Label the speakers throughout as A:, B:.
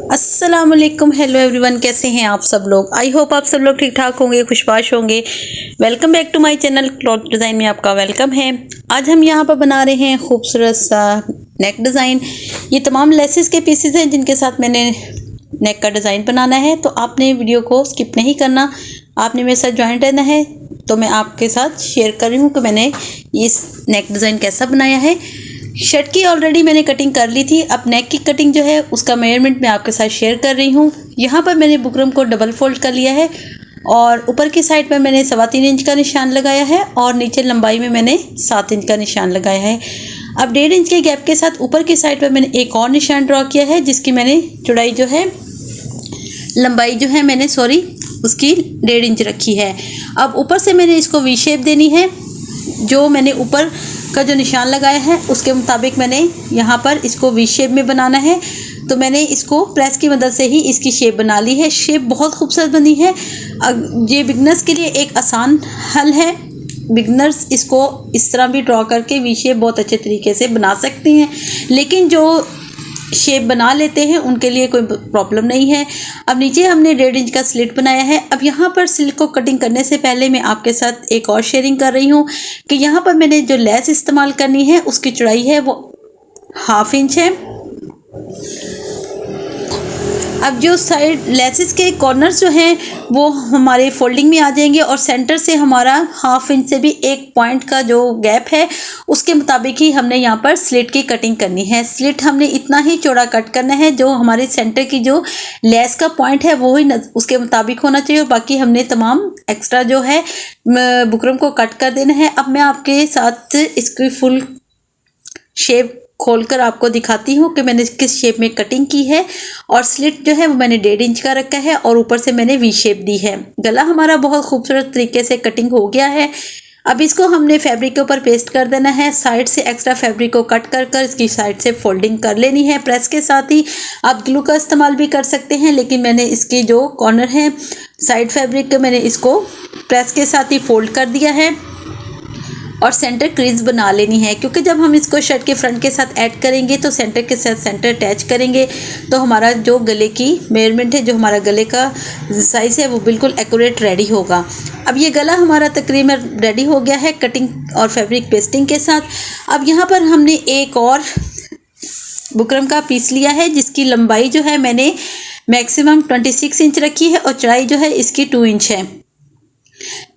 A: अस्सलाम वालेकुम, hello everyone, कैसे हैं आप सब लोग। आई होप आप सब लोग ठीक ठाक होंगे, खुशबाश होंगे। Welcome back to my channel cloth design में आपका वेलकम है। आज हम यहाँ पर बना रहे हैं खूबसूरत सा नेक डिज़ाइन। ये तमाम लेसेस के पीसेस हैं जिनके साथ मैंने नेक का डिज़ाइन बनाना है, तो आपने वीडियो को स्किप नहीं करना, आपने मेरे साथ ज्वाइन रहना है। तो मैं आपके साथ शेयर कर रही हूँ कि मैंने इस नेक डिज़ाइन कैसा बनाया है। शर्ट की ऑलरेडी मैंने कटिंग कर ली थी, अब नेक की कटिंग जो है उसका मेजरमेंट मैं आपके साथ शेयर कर रही हूँ। यहाँ पर मैंने बुकरम को डबल फोल्ड कर लिया है और ऊपर की साइड पर मैंने 3.25 इंच का निशान लगाया है और नीचे लंबाई में मैंने 7 इंच का निशान लगाया है। अब 1.5 इंच के गैप के साथ ऊपर की साइड पर मैंने एक और निशान ड्रॉ किया है, जिसकी मैंने चौड़ाई जो है लंबाई जो है मैंने उसकी 1.5 इंच रखी है। अब ऊपर से मैंने इसको वी शेप देनी है। जो मैंने ऊपर का जो निशान लगाया है उसके मुताबिक मैंने यहाँ पर इसको वी शेप में बनाना है। तो मैंने इसको प्रेस की मदद से ही इसकी शेप बना ली है। शेप बहुत खूबसूरत बनी है। ये बिगनर्स के लिए एक आसान हल है। बिगनर्स इसको इस तरह भी ड्रॉ करके वी शेप बहुत अच्छे तरीके से बना सकते हैं, लेकिन जो शेप बना लेते हैं उनके लिए कोई प्रॉब्लम नहीं है। अब नीचे हमने 1.5 इंच का स्लिट बनाया है। अब यहाँ पर स्लिट को कटिंग करने से पहले मैं आपके साथ एक और शेयरिंग कर रही हूँ कि यहाँ पर मैंने जो लेस इस्तेमाल करनी है उसकी चौड़ाई है वो 1/2 इंच है। अब जो साइड लेसेस के कॉर्नर्स जो हैं वो हमारे फोल्डिंग में आ जाएंगे और सेंटर से हमारा 1/2 इंच से भी एक पॉइंट का जो गैप है उसके मुताबिक ही हमने यहाँ पर स्लिट की कटिंग करनी है। स्लिट हमने इतना ही चौड़ा कट करना है, जो हमारे सेंटर की जो लेस का पॉइंट है वो ही उसके मुताबिक होना चाहिए, और बाकी हमने तमाम एक्स्ट्रा जो है बुकरम को कट कर देना है। अब मैं आपके साथ इसकी फुल शेप खोलकर आपको दिखाती हूँ कि मैंने किस शेप में कटिंग की है। और स्लिट जो है वो मैंने 1.5 इंच का रखा है और ऊपर से मैंने वी शेप दी है। गला हमारा बहुत खूबसूरत तरीके से कटिंग हो गया है। अब इसको हमने फैब्रिक के ऊपर पेस्ट कर देना है। साइड से एक्स्ट्रा फैब्रिक को कट कर कर इसकी साइड से फोल्डिंग कर लेनी है प्रेस के साथ ही। आप ग्लू का इस्तेमाल भी कर सकते हैं, लेकिन मैंने इसकी जो कॉर्नर है साइड फैब्रिक के मैंने इसको प्रेस के साथ ही फोल्ड कर दिया है और सेंटर क्रीज बना लेनी है, क्योंकि जब हम इसको शर्ट के फ्रंट के साथ ऐड करेंगे तो सेंटर के साथ सेंटर अटैच करेंगे तो हमारा जो गले की मेजरमेंट है, जो हमारा गले का साइज़ है वो बिल्कुल एक्यूरेट रेडी होगा। अब ये गला हमारा तकरीबन रेडी हो गया है कटिंग और फैब्रिक पेस्टिंग के साथ। अब यहाँ पर हमने एक और बुकरम का पीस लिया है जिसकी लंबाई जो है मैंने मैक्सिमम 26 इंच रखी है और चौड़ाई जो है इसकी 2 इंच है।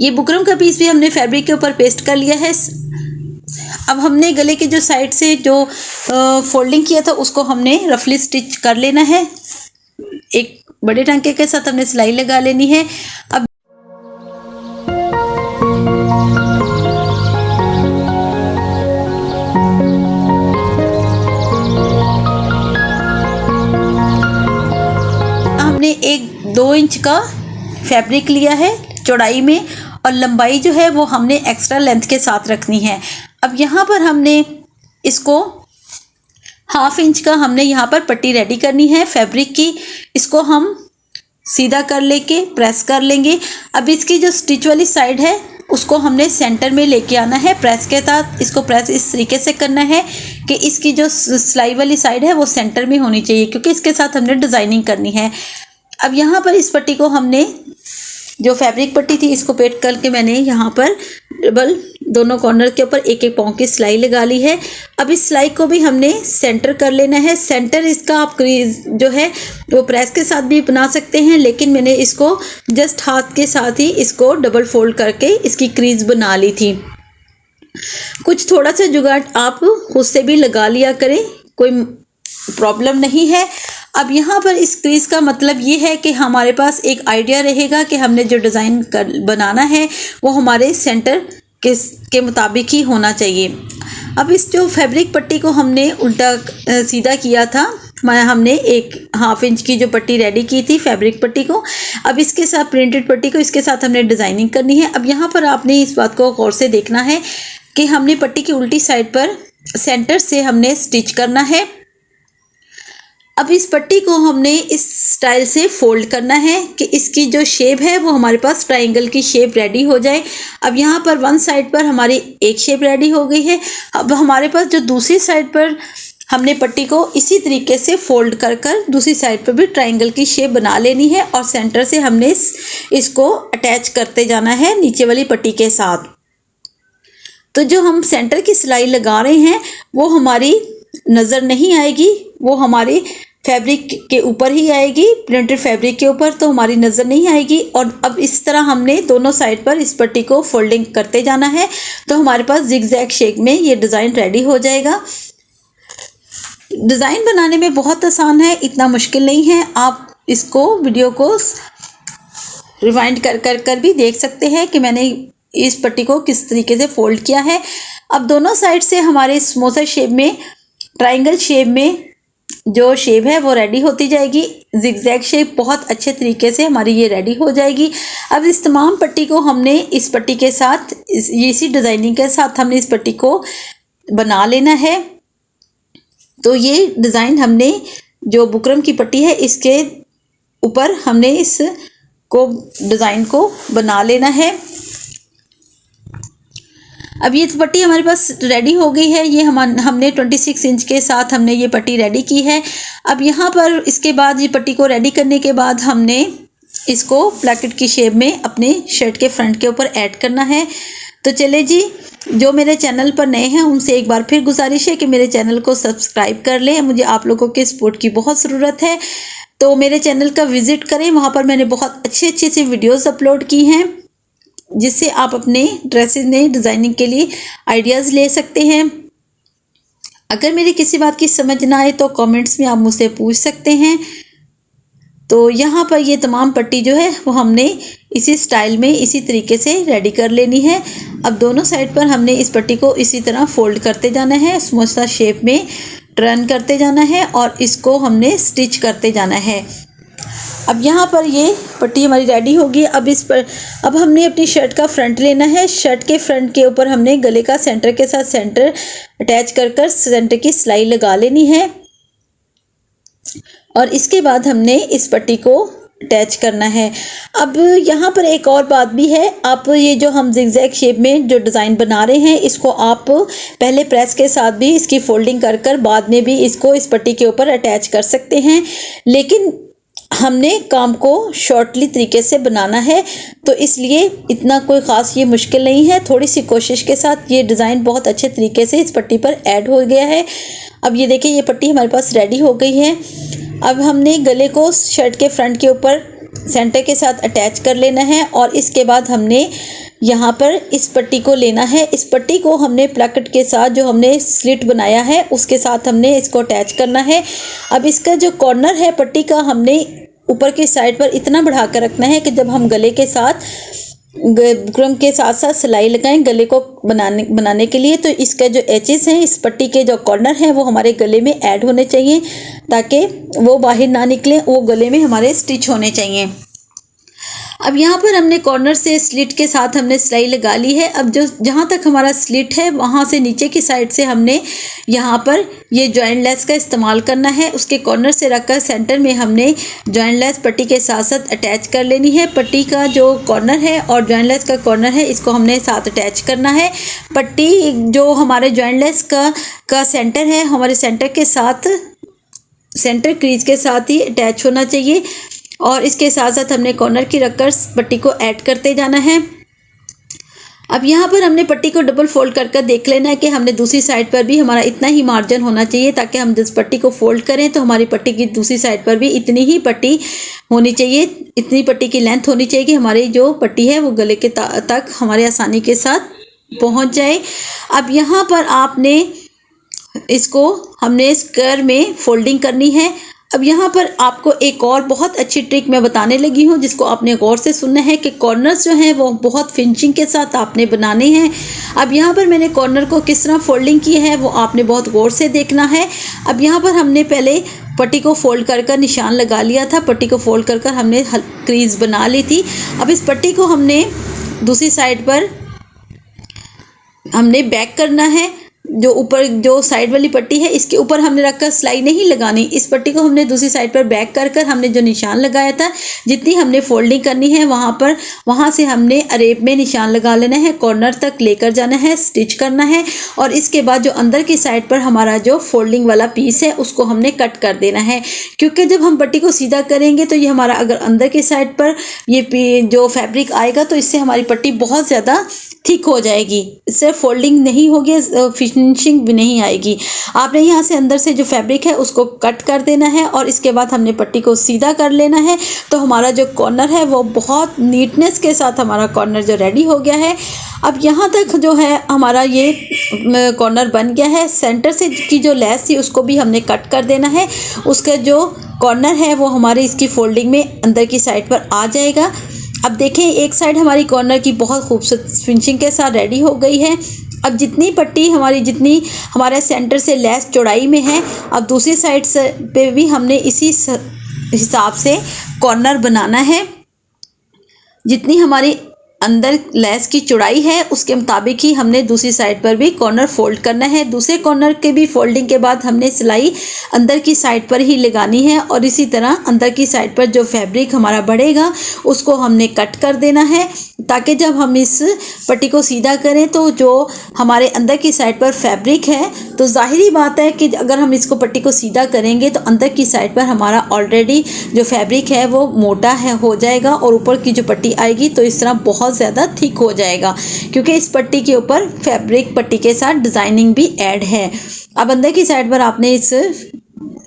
A: ये बुकरम का पीस भी हमने फैब्रिक के ऊपर पेस्ट कर लिया है। अब हमने गले के जो साइड से जो फोल्डिंग किया था उसको हमने रफली स्टिच कर लेना है। एक बड़े टांके के साथ हमने सिलाई लगा लेनी है। अब हमने 1-2 इंच का फैब्रिक लिया है चौड़ाई में, और लंबाई जो है वो हमने एक्स्ट्रा लेंथ के साथ रखनी है। अब यहाँ पर हमने इसको 1/2 इंच का हमने यहाँ पर पट्टी रेडी करनी है फैब्रिक की। इसको हम सीधा कर लेके प्रेस कर लेंगे। अब इसकी जो स्टिच वाली साइड है उसको हमने सेंटर में लेके आना है प्रेस के साथ। इसको प्रेस इस तरीके से करना है कि इसकी जो सिलाई वाली साइड है वो सेंटर में होनी चाहिए, क्योंकि इसके साथ हमने डिज़ाइनिंग करनी है। अब यहाँ पर इस पट्टी को हमने जो फैब्रिक पट्टी थी इसको पेट करके मैंने यहाँ पर डबल दोनों कॉर्नर के ऊपर एक एक पाँव की सिलाई लगा ली है। अब इस सिलाई को भी हमने सेंटर कर लेना है। सेंटर इसका आप क्रीज जो है वो प्रेस के साथ भी बना सकते हैं, लेकिन मैंने इसको जस्ट हाथ के साथ ही इसको डबल फोल्ड करके इसकी क्रीज बना ली थी। कुछ थोड़ा सा जुगाड़ आप खुद से भी लगा लिया करें, कोई प्रॉब्लम नहीं है। अब यहाँ पर इस क्रीज का मतलब ये है कि हमारे पास एक आइडिया रहेगा कि हमने जो डिज़ाइन बनाना है वो हमारे सेंटर के मुताबिक ही होना चाहिए। अब इस जो फैब्रिक पट्टी को हमने उल्टा सीधा किया था, हमने 1/2 इंच की जो पट्टी रेडी की थी फैब्रिक पट्टी को, अब इसके साथ प्रिंटेड पट्टी को इसके साथ हमने डिज़ाइनिंग करनी है। अब यहाँ पर आपने इस बात को गौर से देखना है कि हमने पट्टी की उल्टी साइड पर सेंटर से हमने स्टिच करना है। अब इस पट्टी को हमने इस स्टाइल से फोल्ड करना है कि इसकी जो शेप है वो हमारे पास ट्रायंगल की शेप रेडी हो जाए। अब यहाँ पर वन साइड पर हमारी एक शेप रेडी हो गई है। अब हमारे पास जो दूसरी साइड पर हमने पट्टी को इसी तरीके से फोल्ड कर कर दूसरी साइड पर भी ट्रायंगल की शेप बना लेनी है और सेंटर से हमने इसको अटैच करते जाना है नीचे वाली पट्टी के साथ। तो जो हम सेंटर की सिलाई लगा रहे हैं वो हमारी नज़र नहीं आएगी, वो हमारे फैब्रिक के ऊपर ही आएगी, प्रिंटेड फैब्रिक के ऊपर, तो हमारी नज़र नहीं आएगी। और अब इस तरह हमने दोनों साइड पर इस पट्टी को फोल्डिंग करते जाना है तो हमारे पास जिगजैग शेप में ये डिज़ाइन रेडी हो जाएगा। डिज़ाइन बनाने में बहुत आसान है, इतना मुश्किल नहीं है। आप इसको वीडियो को रिवाइंड कर भी देख सकते हैं कि मैंने इस पट्टी को किस तरीके से फोल्ड किया है। अब दोनों साइड से हमारे स्मूथर शेप में, ट्रायंगल शेप में जो शेप है वो रेडी होती जाएगी। जिगजैग शेप बहुत अच्छे तरीके से हमारी ये रेडी हो जाएगी। अब इस तमाम पट्टी को हमने इस पट्टी के साथ, इसी डिज़ाइनिंग के साथ हमने इस पट्टी को बना लेना है। तो ये डिज़ाइन हमने जो बुकरम की पट्टी है इसके ऊपर हमने इस को डिज़ाइन को बना लेना है। अब ये पट्टी हमारे पास रेडी हो गई है। ये हमने 26 इंच के साथ हमने ये पट्टी रेडी की है। अब यहाँ पर इसके बाद ये पट्टी को रेडी करने के बाद हमने इसको प्लैकेट की शेप में अपने शर्ट के फ्रंट के ऊपर ऐड करना है। तो चले जी, जो मेरे चैनल पर नए हैं उनसे एक बार फिर गुजारिश है कि मेरे चैनल को सब्सक्राइब कर लें। मुझे आप लोगों के सपोर्ट की बहुत ज़रूरत है, तो मेरे चैनल का विज़िट करें। वहाँ पर मैंने बहुत अच्छे से वीडियोज़ अपलोड की हैं जिससे आप अपने ड्रेसेस में डिज़ाइनिंग के लिए आइडियाज़ ले सकते हैं। अगर मेरी किसी बात की समझ ना आए तो कमेंट्स में आप मुझसे पूछ सकते हैं। तो यहाँ पर ये तमाम पट्टी जो है वो हमने इसी स्टाइल में इसी तरीके से रेडी कर लेनी है। अब दोनों साइड पर हमने इस पट्टी को इसी तरह फोल्ड करते जाना है, स्मूथ शेप में टर्न करते जाना है और इसको हमने स्टिच करते जाना है। अब यहाँ पर ये पट्टी हमारी रेडी होगी। अब हमने अपनी शर्ट का फ्रंट लेना है। शर्ट के फ्रंट के ऊपर हमने गले का सेंटर के साथ सेंटर अटैच कर सेंटर की सिलाई लगा लेनी है और इसके बाद हमने इस पट्टी को अटैच करना है। अब यहाँ पर एक और बात भी है, आप ये जो हम जिगजैग शेप में जो डिज़ाइन बना रहे हैं इसको आप पहले प्रेस के साथ भी इसकी फोल्डिंग कर बाद में भी इसको इस पट्टी के ऊपर अटैच कर सकते हैं, लेकिन हमने काम को शॉर्टली तरीके से बनाना है तो इसलिए इतना कोई ख़ास ये मुश्किल नहीं है। थोड़ी सी कोशिश के साथ ये डिज़ाइन बहुत अच्छे तरीके से इस पट्टी पर ऐड हो गया है। अब ये देखिए, ये पट्टी हमारे पास रेडी हो गई है। अब हमने गले को शर्ट के फ्रंट के ऊपर सेंटर के साथ अटैच कर लेना है और इसके बाद हमने यहाँ पर इस पट्टी को लेना है। इस पट्टी को हमने प्लैकेट के साथ जो हमने स्लिट बनाया है उसके साथ हमने इसको अटैच करना है। अब इसका जो कॉर्नर है पट्टी का हमने ऊपर की साइड पर इतना बढ़ा कर रखना है कि जब हम गले के साथ बुकरम के साथ साथ सिलाई लगाएं गले को बनाने के लिए, तो इसका जो एचेस हैं, इस पट्टी के जो कॉर्नर हैं वो हमारे गले में ऐड होने चाहिए ताकि वो बाहर ना निकले, वो गले में हमारे स्टिच होने चाहिए। अब यहाँ पर हमने कॉर्नर से स्लिट के साथ हमने सिलाई लगा ली है। अब जो जहाँ तक हमारा स्लिट है वहाँ से नीचे की साइड से हमने यहाँ पर ये जॉइंट लेस का इस्तेमाल करना है। उसके कॉर्नर से रखकर सेंटर में हमने जॉइंट लेस पट्टी के साथ साथ अटैच कर लेनी है। पट्टी का जो कॉर्नर है और जॉइंट लेस का कॉर्नर है इसको हमने साथ अटैच करना है। पट्टी जो हमारे जॉइंट लेस का सेंटर है हमारे सेंटर के साथ, सेंटर क्रीज के साथ ही अटैच होना चाहिए और इसके साथ साथ हमने कॉर्नर की रखकर पट्टी को ऐड करते जाना है। अब यहाँ पर हमने पट्टी को डबल फोल्ड कर देख लेना है कि हमने दूसरी साइड पर भी हमारा इतना ही मार्जिन होना चाहिए ताकि हम जिस पट्टी को फोल्ड करें तो हमारी पट्टी की दूसरी साइड पर भी इतनी ही पट्टी होनी चाहिए, इतनी पट्टी की लेंथ होनी चाहिए कि हमारी जो पट्टी है वो गले के तक हमारे आसानी के साथ पहुँच जाए। अब यहाँ पर आपने इसको हमने स्क्वायर में फोल्डिंग करनी है। अब यहाँ पर आपको एक और बहुत अच्छी ट्रिक मैं बताने लगी हूँ जिसको आपने गौर से सुनना है कि कॉर्नर्स जो हैं वो बहुत फिनिशिंग के साथ आपने बनाने हैं। अब यहाँ पर मैंने कॉर्नर को किस तरह फोल्डिंग की है वो आपने बहुत गौर से देखना है। अब यहाँ पर हमने पहले पट्टी को फोल्ड कर निशान लगा लिया था, पट्टी को फोल्ड कर हमने क्रीज बना ली थी। अब इस पट्टी को हमने दूसरी साइड पर हमने बैक करना है। जो ऊपर जो साइड वाली पट्टी है इसके ऊपर हमने रखकर सिलाई नहीं लगानी। इस पट्टी को हमने दूसरी साइड पर बैक कर हमने जो निशान लगाया था, जितनी हमने फोल्डिंग करनी है वहाँ से हमने अरेब में निशान लगा लेना है, कॉर्नर तक लेकर जाना है, स्टिच करना है। और इसके बाद जो अंदर की साइड पर हमारा जो फोल्डिंग वाला पीस है उसको हमने कट कर देना है, क्योंकि जब हम पट्टी को सीधा करेंगे तो ये हमारा अगर अंदर की साइड पर ये जो फैब्रिक आएगा तो इससे हमारी पट्टी बहुत ज़्यादा थिक हो जाएगी, इससे फोल्डिंग नहीं होगी, फिनिशिंग भी नहीं आएगी। आपने यहाँ से अंदर से जो फैब्रिक है उसको कट कर देना है और इसके बाद हमने पट्टी को सीधा कर लेना है। तो हमारा जो कॉर्नर है वो बहुत नीटनेस के साथ हमारा कॉर्नर जो रेडी हो गया है। अब यहाँ तक जो है हमारा ये कॉर्नर बन गया है। सेंटर से की जो लेस थी उसको भी हमने कट कर देना है। उसका जो कॉर्नर है वो हमारे इसकी फोल्डिंग में अंदर की साइड पर आ जाएगा। अब देखें, एक साइड हमारी कॉर्नर की बहुत खूबसूरत फिनिशिंग के साथ रेडी हो गई है। अब जितनी पट्टी जितनी हमारे सेंटर से लेस चौड़ाई में है, अब दूसरी साइड से पे भी हमने इसी हिसाब से कॉर्नर बनाना है। जितनी हमारी अंदर लेस की चौड़ाई है उसके मुताबिक ही हमने दूसरी साइड पर भी कॉर्नर फोल्ड करना है। दूसरे कॉर्नर के भी फोल्डिंग के बाद हमने सिलाई अंदर की साइड पर ही लगानी है और इसी तरह अंदर की साइड पर जो फैब्रिक हमारा बढ़ेगा उसको हमने कट कर देना है, ताकि जब हम इस पट्टी को सीधा करें तो जो हमारे अंदर की साइड पर फैब्रिक है, तो ज़ाहिरी बात है कि अगर हम इसको पट्टी को सीधा करेंगे तो अंदर की साइड पर हमारा ऑलरेडी जो फैब्रिक है वो मोटा हो जाएगा और ऊपर की जो पट्टी आएगी तो इस तरह बहुत ज़्यादा थिक हो जाएगा, क्योंकि इस पट्टी के ऊपर फैब्रिक पट्टी के साथ डिज़ाइनिंग भी ऐड है। अब अंदर की साइड पर आपने इस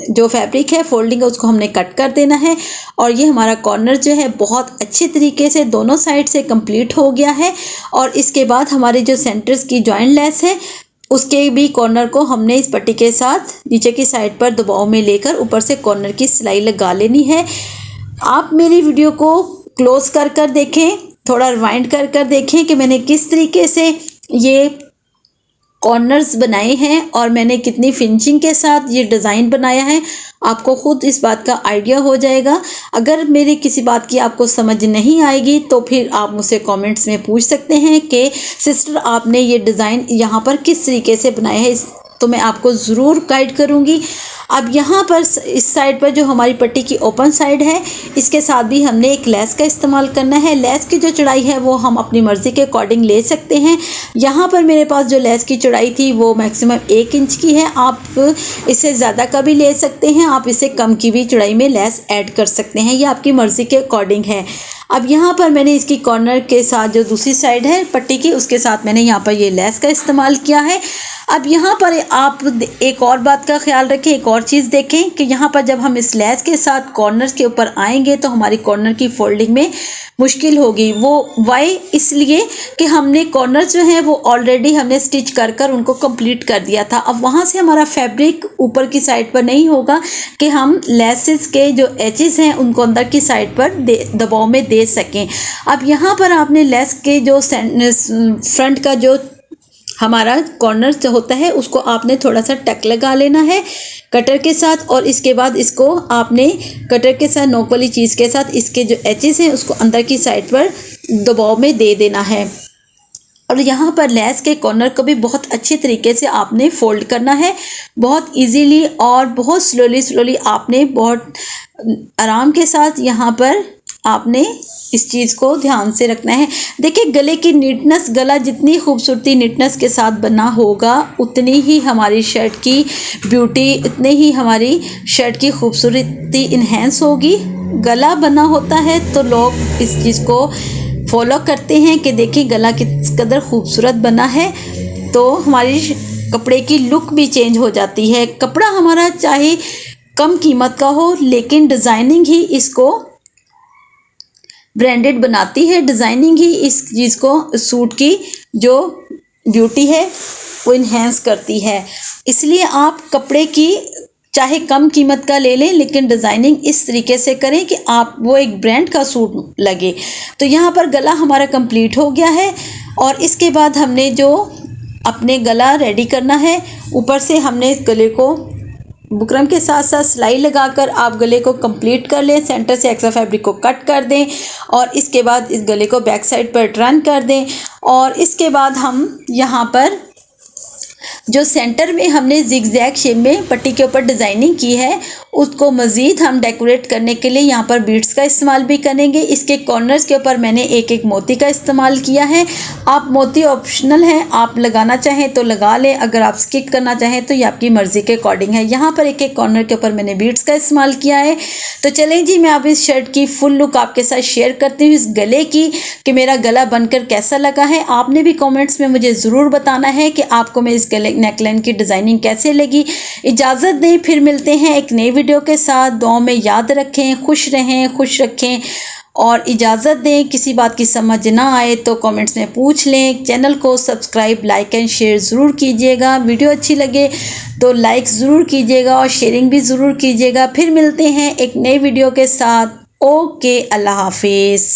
A: जो फैब्रिक है फोल्डिंग है उसको हमने कट कर देना है और ये हमारा कॉर्नर जो है बहुत अच्छे तरीके से दोनों साइड से कंप्लीट हो गया है। और इसके बाद हमारे जो सेंटर्स की जॉइंट लेस है उसके भी कॉर्नर को हमने इस पट्टी के साथ नीचे की साइड पर दबाव में लेकर ऊपर से कॉर्नर की सिलाई लगा लेनी है। आप मेरी वीडियो को क्लोज कर देखें, थोड़ा रिवाइंड कर देखें कि मैंने किस तरीके से ये कॉर्नर्स बनाए हैं और मैंने कितनी फिनिशिंग के साथ ये डिज़ाइन बनाया है। आपको ख़ुद इस बात का आइडिया हो जाएगा। अगर मेरी किसी बात की आपको समझ नहीं आएगी तो फिर आप मुझसे कमेंट्स में पूछ सकते हैं कि सिस्टर आपने ये डिज़ाइन यहाँ पर किस तरीके से बनाया है, तो मैं आपको ज़रूर गाइड करूँगी। अब यहाँ पर इस साइड पर जो हमारी पट्टी की ओपन साइड है इसके साथ भी हमने एक लेस का इस्तेमाल करना है। लेस की जो चौड़ाई है वो हम अपनी मर्ज़ी के अकॉर्डिंग ले सकते हैं। यहाँ पर मेरे पास जो लेस की चौड़ाई थी वो मैक्सिमम 1 इंच की है। आप इससे ज़्यादा का भी ले सकते हैं, आप इससे कम की भी चौड़ाई में लेस ऐड कर सकते हैं, ये आपकी मर्ज़ी के अकॉर्डिंग है। अब यहाँ पर मैंने इसकी कॉर्नर के साथ जो दूसरी साइड है पट्टी की उसके साथ मैंने यहाँ पर ये लेस का इस्तेमाल किया है। अब यहाँ पर आप एक और बात का ख्याल रखें, एक और चीज़ देखें कि यहाँ पर जब हम इस लेस के साथ कॉर्नर्स के ऊपर आएंगे तो हमारी कॉर्नर की फोल्डिंग में मुश्किल होगी। वो वाई इसलिए कि हमने कॉर्नर्स जो हैं वो ऑलरेडी हमने स्टिच कर उनको कंप्लीट कर दिया था। अब वहाँ से हमारा फैब्रिक ऊपर की साइड पर नहीं होगा कि हम लेसेस के जो एजेस हैं उनको अंदर की साइड पर दबाव में दे सकें। अब यहाँ पर आपने लेस के जो फ्रंट का जो हमारा कॉर्नर जो होता है उसको आपने थोड़ा सा टक लगा लेना है कटर के साथ और इसके बाद इसको आपने कटर के साथ नोक वाली चीज़ के साथ इसके जो एजेस हैं उसको अंदर की साइड पर दबाव में दे देना है। और यहाँ पर लेस के कॉर्नर को भी बहुत अच्छे तरीके से आपने फोल्ड करना है, बहुत इजीली और बहुत स्लोली आपने बहुत आराम के साथ यहाँ पर आपने इस चीज़ को ध्यान से रखना है। देखिए गले की नीटनेस, गला जितनी खूबसूरती नीटनेस के साथ बना होगा उतनी ही हमारी शर्ट की ब्यूटी, उतने ही हमारी शर्ट की खूबसूरती इन्हेंस होगी। गला बना होता है तो लोग इस चीज़ को फॉलो करते हैं कि देखिए गला किस कदर खूबसूरत बना है, तो हमारी कपड़े की लुक भी चेंज हो जाती है। कपड़ा हमारा चाहे कम कीमत का हो लेकिन डिज़ाइनिंग ही इसको ब्रांडेड बनाती है, डिज़ाइनिंग ही इस चीज़ को, सूट की जो ब्यूटी है वो इन्हेंस करती है। इसलिए आप कपड़े की चाहे कम कीमत का ले लें लेकिन डिज़ाइनिंग इस तरीके से करें कि आप वो एक ब्रांड का सूट लगे। तो यहाँ पर गला हमारा कंप्लीट हो गया है और इसके बाद हमने जो अपने गला रेडी करना है, ऊपर से हमने इस गले को बुकरम के साथ साथ सिलाई लगाकर आप गले को कंप्लीट कर लें। सेंटर से एक्स्ट्रा फैब्रिक को कट कर दें और इसके बाद इस गले को बैक साइड पर टर्न कर दें और इसके बाद हम यहाँ पर जो सेंटर में हमने जिगजैग शेप में पट्टी के ऊपर डिज़ाइनिंग की है उसको मज़ीद हम डेकोरेट करने के लिए यहाँ पर बीड्स का इस्तेमाल भी करेंगे। इसके कॉर्नर्स के ऊपर मैंने एक एक मोती का इस्तेमाल किया है। आप मोती ऑप्शनल हैं, आप लगाना चाहें तो लगा लें, अगर आप स्किप करना चाहें तो ये आपकी मर्ज़ी के अकॉर्डिंग है। यहाँ पर एक एक कॉर्नर के ऊपर मैंने बीड्स का इस्तेमाल किया है। तो चलें जी, मैं अब इस शर्ट की फुल लुक आपके साथ शेयर करती हूँ, इस गले की, कि मेरा गला बनकर कैसा लगा है। आपने भी कमेंट्स में मुझे ज़रूर बताना है कि आपको मैं इस गले नेकलाइन की डिज़ाइनिंग कैसे लगी। इजाज़त दें, फिर मिलते हैं एक नई वीडियो के साथ। दुआ में याद रखें, खुश रहें, खुश रखें और इजाज़त दें। किसी बात की समझ ना आए तो कमेंट्स में पूछ लें। चैनल को सब्सक्राइब, लाइक एंड शेयर ज़रूर कीजिएगा। वीडियो अच्छी लगे तो लाइक ज़रूर कीजिएगा और शेयरिंग भी ज़रूर कीजिएगा। फिर मिलते हैं एक नई वीडियो के साथ। ओके, अल्लाह हाफिज़।